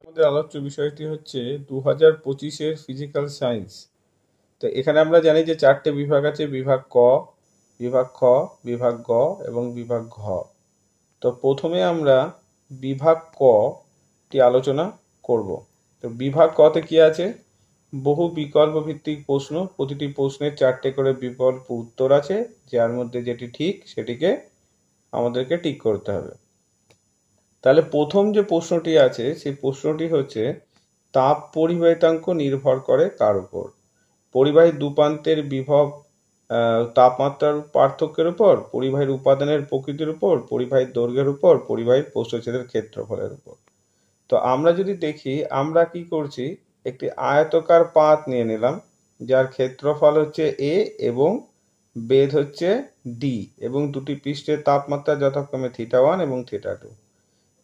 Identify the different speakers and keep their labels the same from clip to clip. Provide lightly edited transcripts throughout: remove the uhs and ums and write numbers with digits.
Speaker 1: আমাদের আলোচ্য বিষয়টি হচ্ছে 2025-এর ফিজিক্যাল সায়েন্স। তো এখানে আমরা জানি যে 4টে বিভাগ আছে, বিভাগ ক, বিভাগ খ, বিভাগ গ এবং বিভাগ ঘ। তো প্রথমে আমরা বিভাগ ক টি আলোচনা করব। তো বিভাগ কতে কি আছে? বহু বিকল্প ভিত্তিক প্রশ্ন, প্রতিটি প্রশ্নের 4টে করে বিকল্প উত্তর আছে, যার মধ্যে যেটি ঠিক সেটিকে আমাদেরকে টিক করতে হবে। তাহলে প্রথম যে প্রশ্নটি আছে সেই প্রশ্নটি হচ্ছে, তাপ পরিবাহিতাঙ্ক নির্ভর করে কার উপর? পরিবাহী দুপ্রান্তের বিভব তাপমাত্রার পার্থক্যের উপর, পরিবাহীর উপাদানের প্রকৃতির উপর, পরিবাহীর দৈর্ঘ্যের উপর, পরিবাহীর প্রস্থচ্ছেদের ক্ষেত্রফলের উপর। তো আমরা যদি দেখি, আমরা কি করছি, একটি আয়তকার পাত নিয়ে নিলাম, যার ক্ষেত্রফল হচ্ছে a এবং বেধ হচ্ছে d, এবং দুটি পৃষ্ঠের তাপমাত্রা যথাক্রমে θ1 এবং θ2।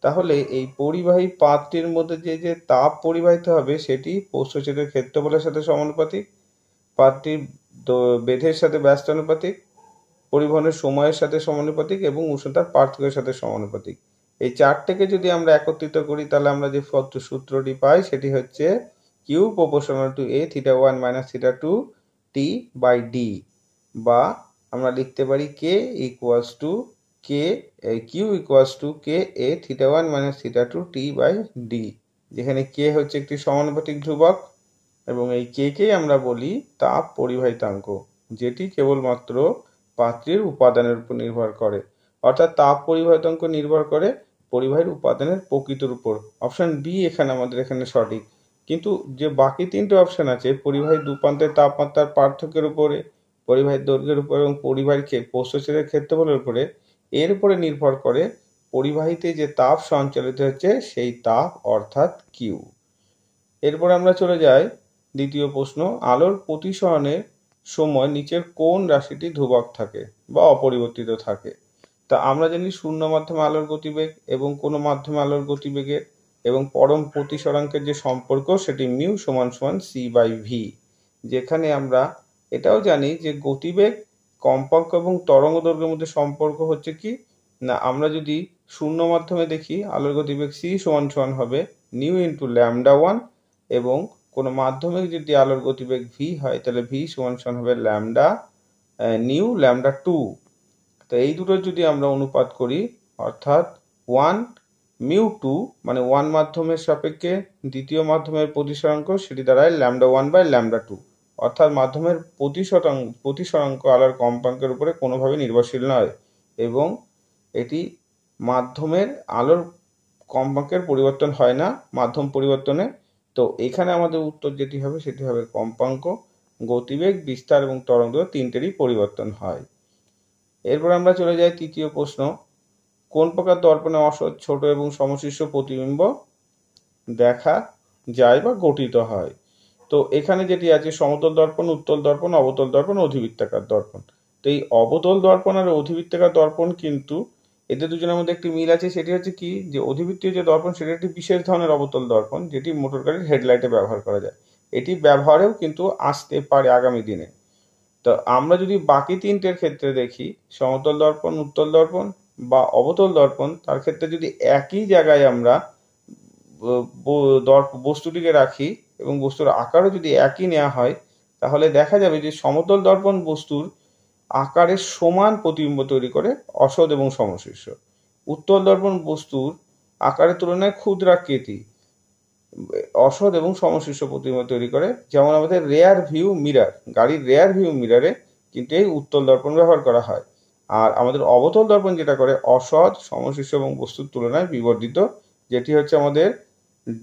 Speaker 1: তাহলে এই পরিবাহী পাতটির মধ্যে যে তাপ পরিবাহিত হবে সেটি প্রস্থচ্ছেদের ক্ষেত্রফলের সাথে সমানুপাতিক, পাতটির বেধের সাথে ব্যস্তানুপাতিক, পরিবহনের সময়ের সাথে সমানুপাতিক এবং উষ্ণতার পার্থক্যের সাথে সমানুপাতিক। এই চারটেকে যদি আমরা একত্রিত করি তাহলে আমরা যে সূত্রটি পাই সেটি হচ্ছে Q proportional to A θ1 - θ2 T by D, বা আমরা লিখতে পারি K equals to Q equals to K A θ1 - θ2 T by D, যেখানে K হচ্ছে একটি সমানুপাতিক ধ্রুবক এবং এই K কেই আমরা বলি তাপ পরিবাহিতাঙ্ক, যেটি কেবলমাত্র পাত্রের উপাদানের উপর নির্ভর করে। অর্থাৎ তাপ পরিবাহিতাঙ্ক নির্ভর করে পরিবাহীর উপাদানের প্রকৃতির উপর। অপশন বি আমাদের এখানে সঠিক। কিন্তু যে বাকি তিনটে অপশন আছে, পরিবাহী দুপ্রান্তের তাপমাত্রার পার্থক্যের উপরে, পরিবাহীর দৈর্ঘ্যের উপরে এবং পরিবাহীর প্রস্থচ্ছেদের ক্ষেত্রফলের উপরে, এর উপরে নির্ভর করে পরিবাহীতে যে তাপ সঞ্চালিত হচ্ছে সেই তাপ, অর্থাৎ কিউ। এরপর আমরা চলে যাই দ্বিতীয় প্রশ্ন, আলোর প্রতিসরণের সময় নিচের কোন রাশিটি ধ্রুবক থাকে বা অপরিবর্তিত থাকে? তা আমরা জানি শূন্য মাধ্যমে আলোর গতিবেগ এবং কোনো মাধ্যমে আলোর গতিবেগের এবং পরম প্রতিসরাঙ্কের যে সম্পর্ক সেটি মিউ সমান সমান c/v, যেখানে আমরা এটাও জানি যে গতিবেগ, কম্পাঙ্ক এবং তরঙ্গ দৈর্ঘ্যের মধ্যে সম্পর্ক হচ্ছে কি না, আমরা যদি শূন্য মাধ্যমে দেখি আলোর গতিবেগ c সমান সমান হবে নিউ ইন্টু λ1, এবং কোনো মাধ্যমে যদি আলোর গতিবেগ v হয় তাহলে v সমান সমান হবে নিউ λ2। তো এই দুটো যদি আমরা অনুপাত করি, অর্থাৎ 1 মিউ 2 মানে 1 মাধ্যমের সাপেক্ষে দ্বিতীয় মাধ্যমের প্রতিসরাঙ্ক, সেটি দাঁড়ায় λ1/λ2, অর্থাৎ মাধ্যমের প্রতিসরাঙ্ক আলোর কম্পাঙ্কের উপরে কোনোভাবে নির্ভরশীল নয় এবং এটি মাধ্যমের আলোর কম্পাঙ্কের পরিবর্তন হয় না মাধ্যম পরিবর্তনে। তো এখানে আমাদের উত্তর যেটি হবে সেটি হবে কম্পাঙ্ক, গতিবেগ, বিস্তার এবং তরঙ্গ তিনটেরই পরিবর্তন হয়। এরপর আমরা চলে যাই তৃতীয় প্রশ্ন, কোন প্রকার দর্পণে অসৎ, ছোট এবং সমশীর্ষ প্রতিবিম্ব দেখা যায় বা গঠিত হয়? তো এখানে যেটি আছে, সমতল দর্পণ, উত্তল দর্পণ, অবতল দর্পণ, অধিবৃত্তাকার দর্পণ। তো এই অবতল দর্পণ আর অধিবৃত্তাকার দর্পণ, কিন্তু এদের দুজনের মধ্যে একটি মিল আছে, সেটি হচ্ছে কি, যে অধিবৃত্তীয় যে দর্পণ সেটি একটি বিশেষ ধরনের অবতল দর্পণ, যেটি মোটর গাড়ির হেডলাইটে ব্যবহার করা যায়। এটি ব্যবহারেও কিন্তু আসতে পারে আগামী দিনে। তো আমরা যদি বাকি তিনটের ক্ষেত্রে দেখি, সমতল দর্পণ, উত্তল দর্পণ বা অবতল দর্পণ, তার ক্ষেত্রে যদি একই জায়গায় আমরা বস্তুটিকে রাখি এবং বস্তুর আকারও যদি একই নেওয়া হয়, তাহলে দেখা যাবে যে সমতল দর্পণ বস্তুর আকারের সমান প্রতিবিম্ব তৈরি করে, অসৎ এবং সমশীর্ষ। উত্তল দর্পণ বস্তুর আকারের তুলনায় ক্ষুদ্রাকৃতি, অসৎ এবং সমশীর্ষ প্রতিবিম্ব তৈরি করে। যেমন আমাদের রেয়ার ভিউ মিরার, গাড়ির রেয়ার ভিউ মিরারে কিন্তু এই উত্তল দর্পণ ব্যবহার করা হয়। আর আমাদের অবতল দর্পণ যেটা করে, অসৎ, সমশীর্ষ এবং বস্তুর তুলনায় বিবর্ধিত, যেটি হচ্ছে আমাদের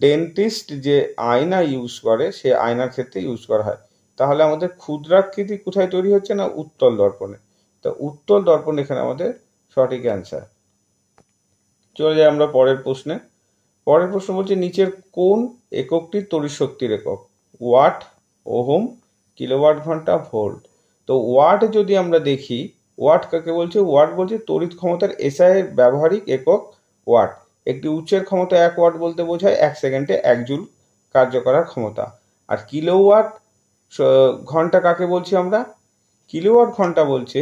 Speaker 1: ডেন্টিস্ট যে আয়না ইউজ করে সে আয়নার ক্ষেত্রে ইউজ করা হয়। তাহলে আমাদের ক্ষুদ্রাকৃতি কোথায় তৈরি হচ্ছে না, উত্তল দর্পণে। তো উত্তল দর্পণ এখানে আমাদের সঠিক অ্যান্সার। চলে যাই আমরা পরের প্রশ্নে। পরের প্রশ্ন বলছে, নিচের কোন এককটি তড়িৎ শক্তির একক? ওয়াট, ওহম, কিলোওয়াট ঘন্টা, ভোল্ট। তো ওয়াট যদি আমরা দেখি, ওয়াট কাকে বলছে? ওয়াট বলছে তড়িৎ ক্ষমতার এসআই এর ব্যবহারিক একক ওয়াট। একটি উৎসের ক্ষমতা 1 ওয়াট বলতে বোঝায় 1 সেকেন্ডে 1 জুল কার্য করার ক্ষমতা। আর কিলোওয়াট ঘন্টা কাকে বলছি আমরা? কিলোওয়াট ঘন্টা বলছে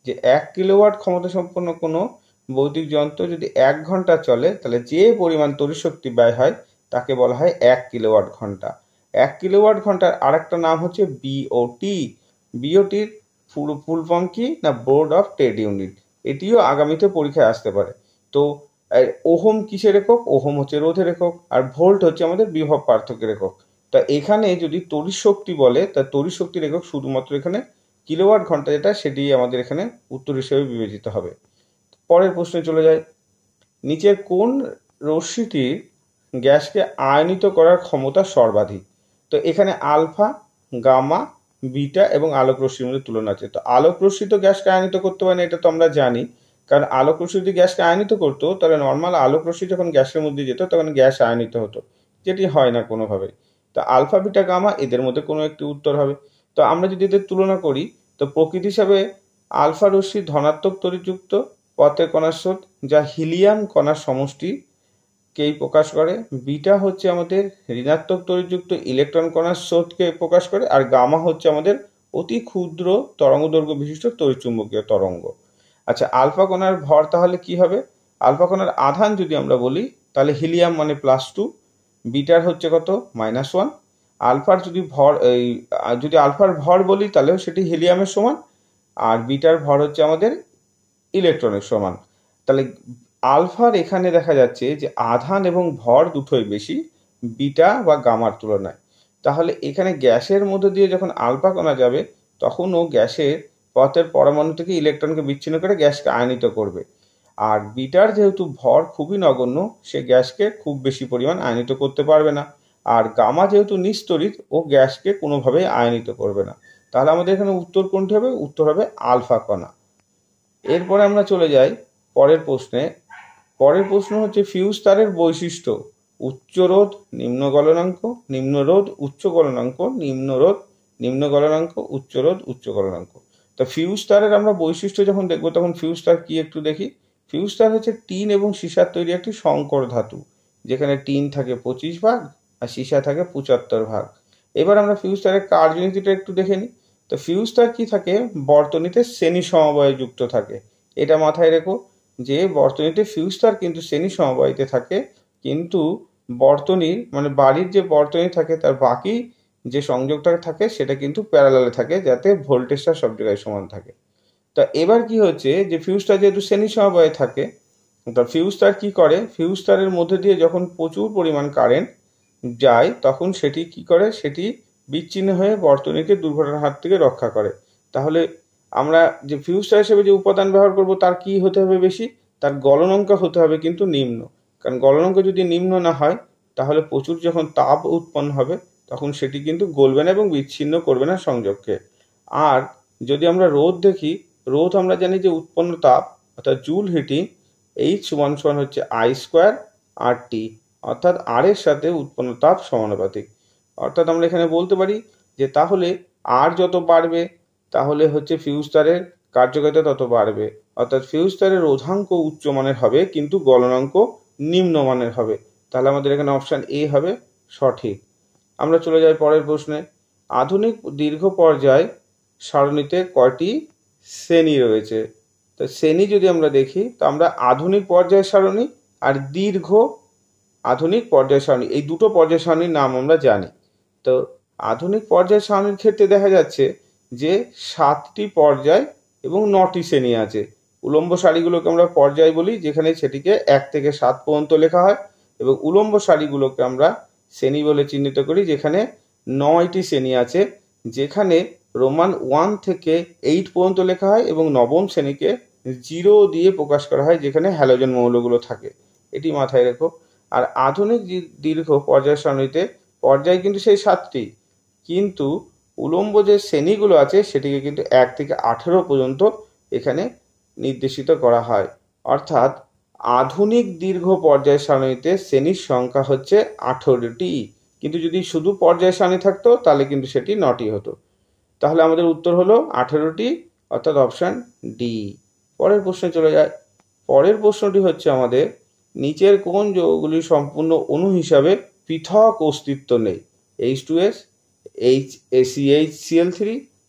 Speaker 1: যে 1 কিলোওয়াট ক্ষমতা সম্পন্ন কোনো বৈদ্যুতিক যন্ত্র যদি 1 ঘন্টা চলে তাহলে যে পরিমাণ তড়িৎ শক্তি ব্যয় হয় তাকে বলা হয় 1 কিলোওয়াট ঘন্টা। 1 কিলোওয়াট ঘন্টার আর একটা নাম হচ্ছে বিওটি। বিওটির ফুল ফর্ম কি না, বোর্ড অফ ট্রেড ইউনিট। এটিও আগামীতে পরীক্ষায় আসতে পারে। তো ওহম কিসের একক? ওহম হচ্ছে রোধের একক, আর ভোল্ট হচ্ছে আমাদের বিভব পার্থক্যের একক। তা এখানে যদি তড়িৎ শক্তি বলে, তা তড়িৎ শক্তির একক শুধুমাত্র এখানে কিলোওয়াট ঘন্টা, যেটা সেটি আমাদের এখানে উত্তর হিসেবে বিবেচিত হবে। পরের প্রশ্নে চলে যায়, নিচের কোন রশ্মিটির গ্যাসকে আয়নিত করার ক্ষমতা সর্বাধিক? তো এখানে আলফা, গামা, বিটা এবং আলোক রশ্মির মধ্যে তুলনা আছে। তো আলোক রশ্মি তো গ্যাসকে আয়নিত করতে পারে না, এটা তো আমরা জানি। কারণ আলোক রশ্মি যদি গ্যাসকে আয়নিত করতো, তাহলে নর্মাল আলোক রশ্মি যখন গ্যাসের মধ্যে যেত তখন গ্যাস আয়নিত হতো, যেটি হয় না কোনোভাবেই। তো আলফা, বিটা, গামা এদের মধ্যে কোনো একটি উত্তর হবে। তো আমরা যদি এদের তুলনা করি, তো প্রকৃতি হিসাবে আলফা রশ্মি ধনাত্মক তড়িৎযুক্ত পথের কণার স্রোত, যা হিলিয়াম কণার সমষ্টিকেই প্রকাশ করে। বিটা হচ্ছে আমাদের ঋণাত্মক তড়িৎযুক্ত ইলেকট্রন কণার স্রোতকে প্রকাশ করে। আর গামা হচ্ছে আমাদের অতি ক্ষুদ্র তরঙ্গদৈর্ঘ্য বিশিষ্ট তড়িৎচুম্বকীয় তরঙ্গ। আচ্ছা, আলফা কণার ভর তাহলে কি হবে? আলফা কণার আধান যদি আমরা বলি, তাহলে হিলিয়াম মানে +2, বিটার হচ্ছে কত -1। আলফার যদি ভর যদি আলফার ভর বলি তাহলেও সেটি হিলিয়ামের সমান, আর বিটার ভর হচ্ছে আমাদের ইলেকট্রনের সমান। তাহলে আলফার এখানে দেখা যাচ্ছে যে আধান এবং ভর দুটোই বেশি বিটা বা গামার তুলনায়। তাহলে এখানে গ্যাসের মধ্যে দিয়ে যখন আলফা কণা যাবে, তখন ও গ্যাসের পথের পরমাণু থেকে ইলেকট্রনকে বিচ্ছিন্ন করে গ্যাসকে আয়নিত করবে। আর বিটার যেহেতু ভর খুবই নগণ্য, সে গ্যাসকে খুব বেশি পরিমাণ আয়নিত করতে পারবে না। আর গামা যেহেতু নিস্তড়িত, ও গ্যাসকে কোনোভাবেই আয়নিত করবে না। তাহলে আমাদের এখানে উত্তর কোনটি হবে? উত্তর হবে আলফা কণা। এরপরে আমরা চলে যাই পরের প্রশ্নে। পরের প্রশ্ন হচ্ছে ফিউজ তারের বৈশিষ্ট্য: উচ্চ রোধ, নিম্ন গলনাঙ্ক, নিম্ন রোধ, উচ্চ গলনাঙ্ক, নিম্ন রোধ, নিম্ন গলনাঙ্ক, উচ্চ রোধ, উচ্চ গলনাঙ্ক। তা ফিউজ তারের আমরা বৈশিষ্ট্য যখন দেখবো, তখন ফিউজ তার কি একটু দেখি। ফিউজ তার হচ্ছে টিন এবং সীসার তৈরি একটি সংকর ধাতু, যেখানে টিন থাকে 25 ভাগ আর সীসা থাকে 75 ভাগ। এবার আমরা ফিউজ তারের কার্যনীতিটা একটু দেখে নিই। তো ফিউজ তার কি থাকে? বর্তনীতে শ্রেণী সমবায় যুক্ত থাকে। এটা মাথায় রেখো যে বর্তনীতে ফিউজ তার কিন্তু শ্রেণী সমবায়িতে থাকে, কিন্তু বর্তনীর মানে বাড়ির যে বর্তনী থাকে তার বাকি যে সংযোগটা থাকে সেটা কিন্তু প্যারালালে থাকে, যাতে ভোল্টেজটা সব জায়গায় সমান থাকে। তা এবার কি হচ্ছে যে ফিউজ তার যেহেতু শ্রেণী সমবায়ে থাকে, তা ফিউজ তার কি করে? ফিউজ তারের মধ্যে দিয়ে যখন প্রচুর পরিমাণ কারেন্ট যায়, তখন সেটি কি করে? সেটি বিচ্ছিন্ন হয়ে বর্তনীকে দুর্ঘটনার হাত থেকে রক্ষা করে। তাহলে আমরা যে ফিউজ তার হিসেবে যে উপাদান ব্যবহার করব, তার কি হতে হবে বেশি? তার গলনাঙ্ক হতে হবে কিন্তু নিম্ন। কারণ গলনাঙ্ক যদি নিম্ন না হয়, তাহলে প্রচুর যখন তাপ উৎপন্ন হবে, তখন সেটি কিন্তু গলবে না এবং বিচ্ছিন্ন করবে না সংযোগকে। আর যদি আমরা রোধ দেখি, রোধ আমরা জানি যে উৎপন্ন তাপ অর্থাৎ জুল হিটিং, H সমান হচ্ছে I² RT, অর্থাৎ আর এর সাথে উৎপন্ন তাপ সমানুপাতিক। অর্থাৎ আমরা এখানে বলতে পারি যে তাহলে আর যত বাড়বে, তাহলে হচ্ছে ফিউজ তারের কার্যকারিতা তত বাড়বে। অর্থাৎ ফিউজ তারের রোধাঙ্ক উচ্চমানের হবে কিন্তু গলনাঙ্ক নিম্নমানের হবে। তাহলে আমাদের এখানে অপশান এ হবে সঠিক। আমরা চলে যাই পরের প্রশ্নে। আধুনিক দীর্ঘ পর্যায় সারণীতে কয়টি শ্রেণী রয়েছে? তো শ্রেণী যদি আমরা দেখি, তো আমরা আধুনিক পর্যায় সারণী আর দীর্ঘ আধুনিক পর্যায় সারণী, এই দুটো পর্যায় সারণীর নাম আমরা জানি। তো আধুনিক পর্যায় সারণীর ক্ষেত্রে দেখা যাচ্ছে যে 7টি পর্যায় এবং 9টি শ্রেণী আছে। উলম্ব সারিগুলোকে আমরা পর্যায় বলি, যেখানে সেটিকে 1 থেকে 7 পর্যন্ত লেখা হয়, এবং উলম্ব সারিগুলোকে আমরা শ্রেণী বলে চিহ্নিত করি, যেখানে 9টি শ্রেণী আছে, যেখানে রোমান 1 থেকে 8 পর্যন্ত লেখা হয় এবং নবম শ্রেণীকে 0 দিয়ে প্রকাশ করা হয়, যেখানে হ্যালোজেন মৌলগুলো থাকে। এটি মাথায় রেখো। আর আধুনিক দীর্ঘ পর্যায় সারণীতে পর্যায় কিন্তু সেই 7টি, কিন্তু উলম্ব যে শ্রেণীগুলো আছে সেটিকে কিন্তু 1 থেকে 18 পর্যন্ত এখানে নির্দেশিত করা হয়। অর্থাৎ আধুনিক দীর্ঘ পর্যায় সারণীতে শ্রেণীর সংখ্যা হচ্ছে 18টি, কিন্তু যদি শুধু পর্যায় সারণী থাকতো তাহলে কিন্তু সেটি 9টি হতো। তাহলে আমাদের উত্তর হলো 18টি, অর্থাৎ অপশান ডি। পরের প্রশ্নে চলে যায়। পরের প্রশ্নটি হচ্ছে আমাদের, নিচের কোন যৌগগুলির সম্পূর্ণ অণু হিসাবে পৃথক অস্তিত্ব নেই? H2S, HCl3,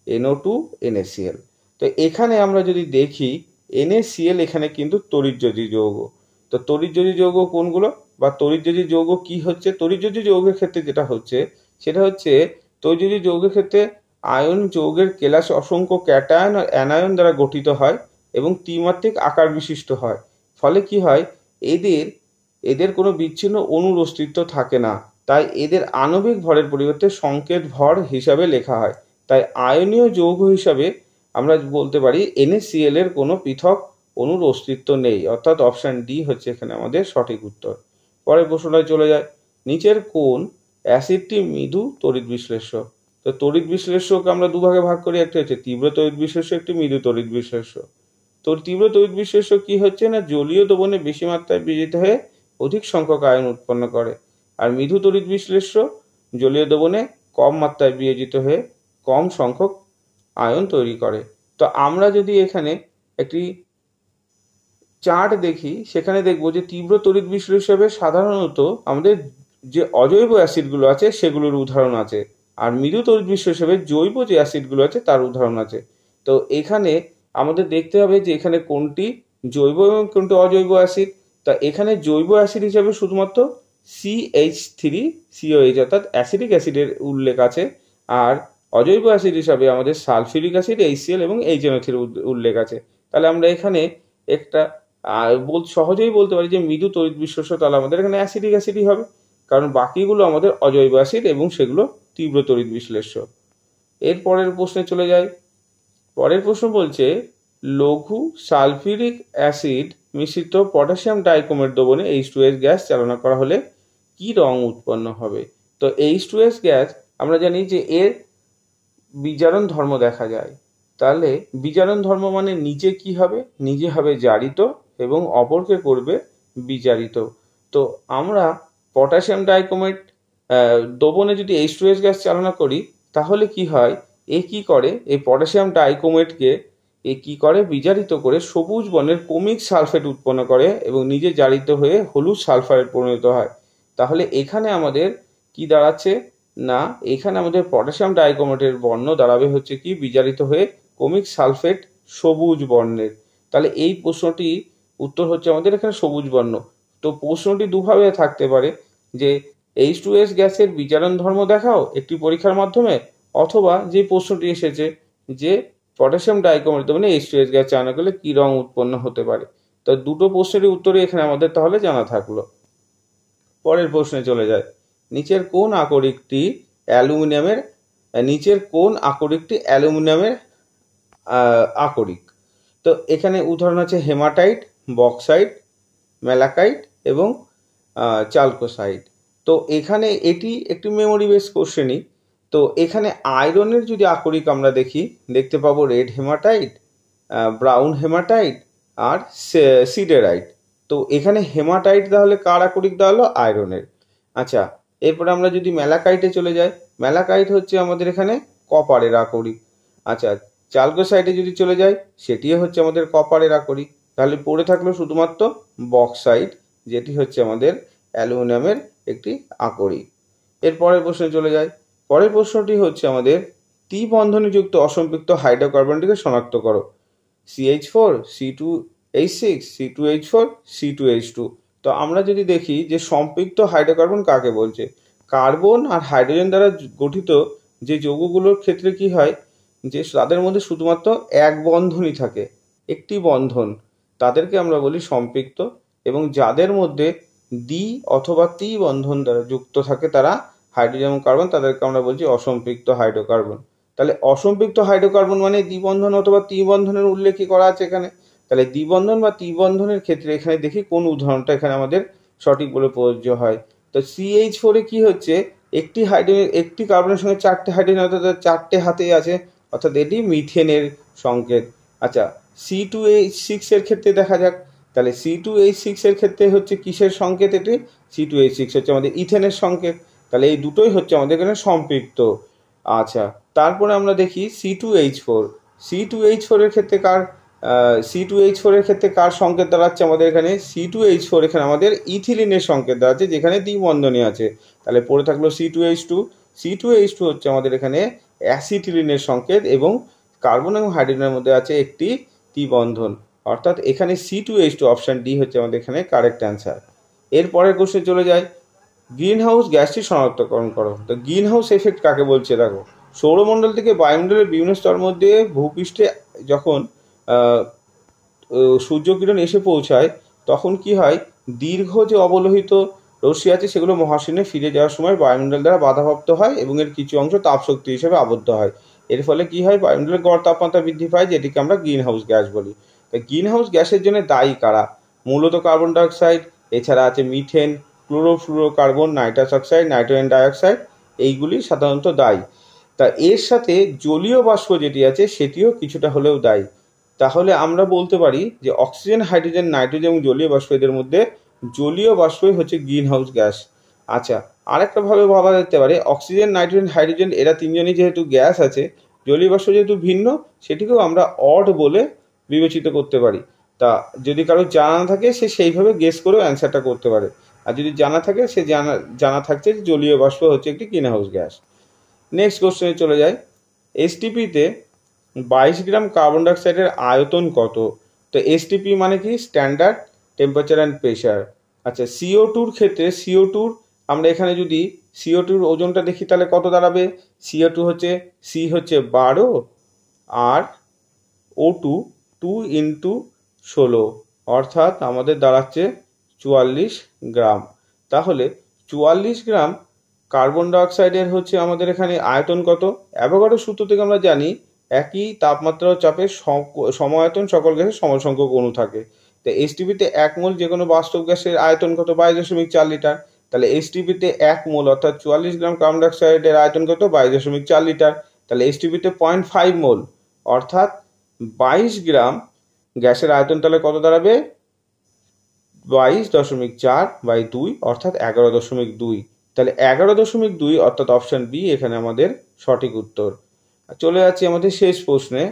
Speaker 1: NO2, NaCl। তো এখানে আমরা যদি দেখি NaCl এখানে কিন্তু তড়িৎযোজী যৌগ। তো তড়িৎযোজী যৌগ কোনগুলো? বা তড়িৎযোজী যৌগ কি হচ্ছে? তড়িৎযোজী যৌগের ক্ষেত্রে যেটা হচ্ছে সেটা হচ্ছে তড়িৎযোজী যৌগের ক্ষেত্রে আয়ন যৌগের কেলাস অসংখ্য ক্যাটায়ন আর অ্যানায়ন দ্বারা গঠিত হয় এবং ত্রিমাত্রিক আকার বিশিষ্ট হয়। ফলে কি হয়, এদের কোনো বিচ্ছিন্ন অণুর অস্তিত্ব থাকে না, তাই এদের আণবিক ভরের পরিবর্তে সংকেত ভর হিসাবে লেখা হয়। তাই আয়নীয় যৌগ হিসাবে আমরা বলতে পারি NaCl এর কোনো পৃথক অণুর অস্তিত্ব নেই, অর্থাৎ অপশন ডি হচ্ছে এখানে আমাদের সঠিক উত্তর। পরের প্রশ্নটায় চলে যায়, নিচের কোন অ্যাসিডটি মৃদু তড়িৎ বিশ্লেষ্য? তো তড়িৎ বিশ্লেষ্যকে আমরা দুভাগে ভাগ করি, একটা হচ্ছে তীব্র তড়িৎ বিশ্লেষ্য, একটি মৃদু তড়িৎ বিশ্লেষ্য। তো তীব্র তড়িৎ বিশ্লেষ্য কি হচ্ছে না, জলীয় দ্রবণে বেশি মাত্রায় বিজিত হয়ে অধিক সংখ্যক আয়ন উৎপন্ন করে। আর মৃদু তড়িৎ বিশ্লেষ্য জলীয় দ্রবণে কম মাত্রায় বিয়োজিত হয়ে কম সংখ্যক আয়ন তৈরি করে। তো আমরা যদি এখানে একটি চার্ট দেখি, সেখানে দেখব যে তীব্র তড়িৎ বিশ্লেষ্য হিসেবে সাধারণত আমাদের যে অজৈব অ্যাসিডগুলো আছে সেগুলোর উদাহরণ আছে, আর মৃদু তড়িৎ বিশ্লেষ্য হিসেবে জৈব যে অ্যাসিডগুলো আছে তার উদাহরণ আছে। তো এখানে আমাদের দেখতে হবে যে এখানে কোনটি জৈব এবং কোনটি অজৈব অ্যাসিড। তা এখানে জৈব অ্যাসিড হিসাবে শুধুমাত্র CH3COH অর্থাৎ অ্যাসিডিক অ্যাসিডের উল্লেখ আছে, আর অজৈব অ্যাসিড হিসাবে আমাদের সালফিউরিক অ্যাসিড HCl এবং HNO3 উল্লেখ আছে। তাহলে আমরা এখানে একটা সহজেই বলতে পারি যে মৃদু তড়িৎ বিশ্লেষ্য তাহলে আমাদের এখানে অ্যাসিডিক অ্যাসিডই হবে, কারণ বাকিগুলো আমাদের অজৈব অ্যাসিড এবং সেগুলো তীব্র তড়িৎ বিশ্লেষ্য। এর পরের প্রশ্নে চলে যায়। পরের প্রশ্ন বলছে, লঘু সালফিউরিক অ্যাসিড মিশ্রিত পটাশিয়াম ডাইক্রোমেট দ্রবণে H2S গ্যাস চালনা করা হলে কি রং উৎপন্ন হবে? তো H2S গ্যাস আমরা জানি যে এর বিজারণ ধর্ম দেখা যায়। তাহলে বিজারণ ধর্ম মানে নিজে কি হবে, নিজে হবে জারিত এবং অপরকে করবে বিজারিত। তো আমরা পটাশিয়াম ডাইক্রোমেট দ্রবণে যদি H2S গ্যাস চালনা করি তাহলে কি হয়, এ কি করে, এই পটাশিয়াম ডাইক্রোমেটকে এ কি করে, বিজারিত করে সবুজ বর্ণের ক্রোমিক সালফেট উৎপন্ন করে এবং নিজে জারিত হয়ে হলুদ সালফারে পরিণত হয়। তাহলে এখানে আমাদের কি দাঁড়াচ্ছে না, এখানে আমাদের পটাশিয়াম ডাইক্রোমেটের বর্ণ দাঁড়াবে হচ্ছে কি, বিজারিত হয়ে ক্রোমিক সালফেট সবুজ বর্ণের। তাহলে এই প্রশ্নটি উত্তর হচ্ছে আমাদের এখানে সবুজ বর্ণ। তো প্রশ্নটি দুভাবে থাকতে পারে, যে H2S গ্যাসের বিজারণ ধর্ম দেখাও একটি পরীক্ষার মাধ্যমে, অথবা যে প্রশ্নটি এসেছে যে পটাশিয়াম ডাইক্রোমেট মানে H2S গ্যাস চালনা করলে কি রং উৎপন্ন হতে পারে। তো দুটো প্রশ্নেরই উত্তরই এখানে আমাদের তাহলে জানা থাকলো। পরের প্রশ্নে চলে যায়, নিচের কোন আকরিকটি অ্যালুমিনিয়ামের আকরিক? তো এখানে উদাহরণ আছে হেমাটাইট, বক্সাইট, ম্যালাকাইট এবং চালকোসাইট। তো এখানে এটি একটি মেমোরি বেস কোশ্চেনই। তো এখানে আয়রনের যদি আকরিক আমরা দেখতে পাবো রেড হেমাটাইট, ব্রাউন হেমাটাইট আর সিডেরাইট। তো এখানে হেমাটাইট তাহলে কার আকরিক দাঁড়ালো? আয়রনের। আচ্ছা, এরপরে আমরা যদি ম্যালাকাইটে চলে যাই, ম্যালাকাইট হচ্ছে আমাদের এখানে কপারের আকরিক। আচ্ছা, চালকোসাইটে যদি চলে যাই সেটিও হচ্ছে আমাদের কপারের আকরিক। তাহলে পড়ে থাকলো শুধুমাত্র বক্সাইট, যেটি হচ্ছে আমাদের অ্যালুমিনিয়ামের একটি আকরিক। এর পরের প্রশ্নে চলে যায়। পরের প্রশ্নটি হচ্ছে আমাদের ত্রিবন্ধনীযুক্ত অসম্পৃক্ত হাইড্রোকার্বনটিকে শনাক্ত করো। CH4, C2H6, C2H4, C2H2। তো আমরা যদি দেখি যে সম্পৃক্ত হাইড্রোকার্বন কাকে বলছে, কার্বন আর হাইড্রোজেন দ্বারা গঠিত যে যৌগগুলোর ক্ষেত্রে কি হয়, যে তাদের মধ্যে শুধুমাত্র এক বন্ধনই থাকে, একটি বন্ধন, তাদেরকে আমরা বলি সম্পৃক্ত। এবং যাদের মধ্যে দ্বি অথবা ত্রি বন্ধন দ্বারা যুক্ত থাকে তারা হাইড্রোজেন এবং কার্বন, তাদেরকে আমরা বলছি অসম্পৃক্ত হাইড্রোকার্বন। তাহলে অসম্পৃক্ত হাইড্রোকার্বন মানে দ্বিবন্ধন অথবা ত্রিবন্ধনের উল্লেখই করা আছে এখানে। তাহলে দ্বিবন্ধন বা ত্রিবন্ধনের ক্ষেত্রে এখানে দেখি কোন উদাহরণটা এখানে আমাদের সঠিক বলে প্রযোজ্য হয়। তো CH4 এ কি হচ্ছে, একটি কার্বনের সঙ্গে চারটে হাইড্রোজেন, অর্থাৎ চারটে হাতেই আছে, অর্থাৎ এটি মিথেনের সংকেত। আচ্ছা, C2H6 এর ক্ষেত্রে দেখা যাক। তাহলে C2H6 এর ক্ষেত্রে হচ্ছে কিসের সংকেত? এটি C2H6 হচ্ছে আমাদের ইথেনের সংকেত। তাহলে এই দুটোই হচ্ছে আমাদের এখানে সম্পৃক্ত। আচ্ছা, তারপরে আমরা দেখি C2H4 এর ক্ষেত্রে কার সংকেত দাঁড়াচ্ছে আমাদের এখানে? C2H4 এখানে আমাদের ইথিলিনের সংকেত দাঁড়াচ্ছে, যেখানে দ্বিবন্ধনী আছে। তাহলে পড়ে থাকলো C2H2 হচ্ছে আমাদের এখানে অ্যাসিটিলিনের সংকেত এবং কার্বন এবং হাইড্রোজেনের মধ্যে আছে একটি দ্বিবন্ধন, অর্থাৎ এখানে C2H2 অপশন ডি হচ্ছে আমাদের এখানে কারেক্ট অ্যান্সার। এরপরের কোশ্চেন চলে যায়, গ্রিন হাউস গ্যাসটি শনাক্তকরণ করো। তো গ্রিন হাউস এফেক্ট কাকে বলছে দেখো, সৌরমণ্ডল থেকে বায়ুমণ্ডলের বিভিন্ন স্তর মধ্যে ভূপৃষ্ঠে যখন সূর্যকিরণ এসে পৌঁছায় তখন কি হয়, দীর্ঘ যে অবলোহিত রশ্মি আছে সেগুলো মহাশূন্যে ফিরে যাওয়ার সময় বায়ুমণ্ডল দ্বারা বাধাপ্রাপ্ত হয় এবং এর কিছু অংশ তাপশক্তি হিসেবে আবদ্ধ হয়। এর ফলে কি হয়, বায়ুমণ্ডলের গড় তাপমাত্রা বৃদ্ধি পায়, যেটিকে আমরা গ্রিন হাউস গ্যাস বলি। তাই গ্রিন হাউস গ্যাসের জন্য দায়ী কারা, মূলত কার্বন ডাইঅক্সাইড, এছাড়া আছে methane, chlorofluorocarbon, nitrous oxide, nitrogen dioxide, এইগুলি সাধারণত দায়ী। তা এর সাথে জলীয় বাষ্প যেটি আছে সেটিও কিছুটা হলেও দায়ী। তাহলে আমরা বলতে পারি যে অক্সিজেন, হাইড্রোজেন, নাইট্রোজেন এবং জলীয় বাষ্প, এদের মধ্যে জলীয় বাষ্পই হচ্ছে গ্রিন হাউস গ্যাস। আচ্ছা, আরেকটা ভাবে ভাবা যেতে পারে, অক্সিজেন, নাইট্রোজেন, হাইড্রোজেন এরা তিনজনই যেহেতু গ্যাস আছে, জলীয় বাষ্প যেহেতু ভিন্ন, সেটিকেও আমরা অড বলে বিবেচিত করতে পারি। তা যদি কারো জানা না থাকে সে সেইভাবে গেস করেও অ্যান্সারটা করতে পারে, আর যদি জানা থাকে সে জানা থাকছে যে জলীয় বাষ্প হচ্ছে একটি গ্রিন হাউস গ্যাস। নেক্সট কোশ্চেনে চলে যায়, এসটিপিতে 22 গ্রাম কার্বন ডাইঅক্সাইডের আয়তন কত? তো এসটিপি মানে কি, স্ট্যান্ডার্ড টেম্পারেচার অ্যান্ড প্রেশার। আচ্ছা, CO2 ক্ষেত্রে CO2 আমরা এখানে যদি CO2 ওজনটা দেখি তাহলে কত দাঁড়াবে, CO2 হচ্ছে সি হচ্ছে 12 আর O2 2 ইন্টু 16, অর্থাৎ আমাদের দাঁড়াচ্ছে 44 গ্রাম। তাহলে 44 গ্রাম কার্বন ডাইঅক্সাইডের হচ্ছে আমাদের এখানে আয়তন কত? অ্যাভোগাড্রো সূত্র থেকে আমরা জানি একই তাপমাত্রা ও চাপে সমায়তন সকল গ্যাসের সমসংখ্যক অণু থাকে। তো এসটিপিতে 1 মোল যে কোনো বাস্তব গ্যাসের আয়তন কত? 22.4 লিটার। তাহলে এসটিপিতে 1 মোল অর্থাৎ 44 গ্রাম কার্বন ডাইঅক্সাইডের আয়তন কত? 22.4 লিটার। তাহলে এসটিপিতে 0.5 মোল অর্থাৎ 22 গ্রাম গ্যাসের আয়তন তাহলে কত দাঁড়াবে? 22.4/2 অর্থাৎ 11.2। তাহলে 11.2 অর্থাৎ অপশন বি এখানে আমাদের সঠিক উত্তর। চলে যাচ্ছি আমাদের শেষ প্রশ্নে,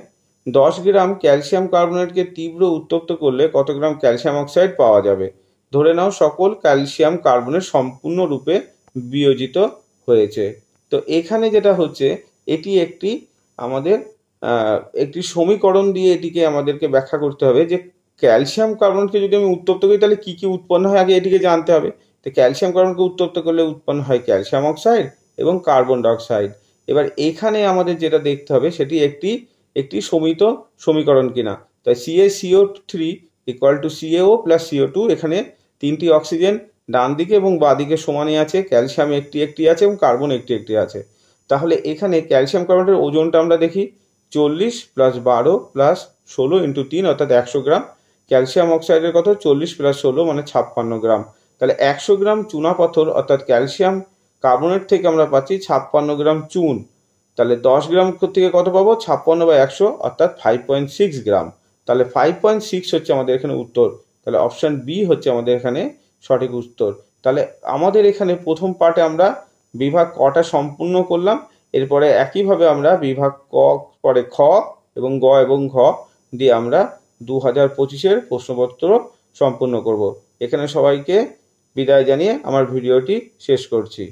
Speaker 1: 10 গ্রাম ক্যালসিয়াম কার্বনেটকে তীব্র উত্তপ্ত করলে কত গ্রাম ক্যালসিয়াম অক্সাইড পাওয়া যাবে? ধরে নাও সকল ক্যালসিয়াম কার্বনেট সম্পূর্ণরূপে বিয়োজিত হয়েছে। তো এখানে যেটা হচ্ছে, এটি একটি আমাদের একটি সমীকরণ দিয়ে এটিকে আমাদেরকে ব্যাখ্যা করতে হবে যে ক্যালসিয়াম কার্বনেটকে যদি আমি উত্তপ্ত করি তাহলে কি কি উৎপন্ন হয় আগে এটিকে জানতে হবে। তো ক্যালসিয়াম কার্বনকে উত্তপ্ত করলে উৎপন্ন হয় ক্যালসিয়াম অক্সাইড এবং কার্বন ডাইঅক্সাইড। এবার এখানে আমাদের যেটা দেখতে হবে সেটি একটি সমিত সমীকরণ কিনা। তাই CaCO3 equal to CaO plus CO2, এখানে 3টি অক্সিজেন ডান দিকে এবং বাঁ দিকে সমানই আছে, ক্যালসিয়াম একটি একটি আছে এবং কার্বন একটি একটি আছে। তাহলে এখানে ক্যালসিয়াম কার্বনেটের ওজনটা আমরা দেখি, 40 প্লাস 12 প্লাস 16 ইন্টু 3 অর্থাৎ 100 গ্রাম। ক্যালসিয়াম অক্সাইডের কত? 40 প্লাস 16 মানে 56 গ্রাম। তাহলে 100 গ্রাম চুনা পাথর অর্থাৎ ক্যালসিয়াম কার্বনেট থেকে আমরা পাচ্ছি 56 গ্রাম চুন। তাহলে 10 গ্রাম থেকে কত পাবো? 56/100 অর্থাৎ 5.6 গ্রাম। তাহলে 5.6 হচ্ছে আমাদের এখানে উত্তর। তাহলে অপশন বি হচ্ছে আমাদের এখানে সঠিক উত্তর। তাহলে আমাদের এখানে প্রথম পার্টে আমরা বিভাগ কটা সম্পূর্ণ করলাম। এরপরে একইভাবে আমরা বিভাগ ক, পরে খ এবং গ এবং ঘ দিয়ে আমরা 2025-এর প্রশ্নপত্র সম্পূর্ণ করব। এখানে সবাইকে বিদায় জানিয়ে আমার ভিডিওটি শেষ করছি।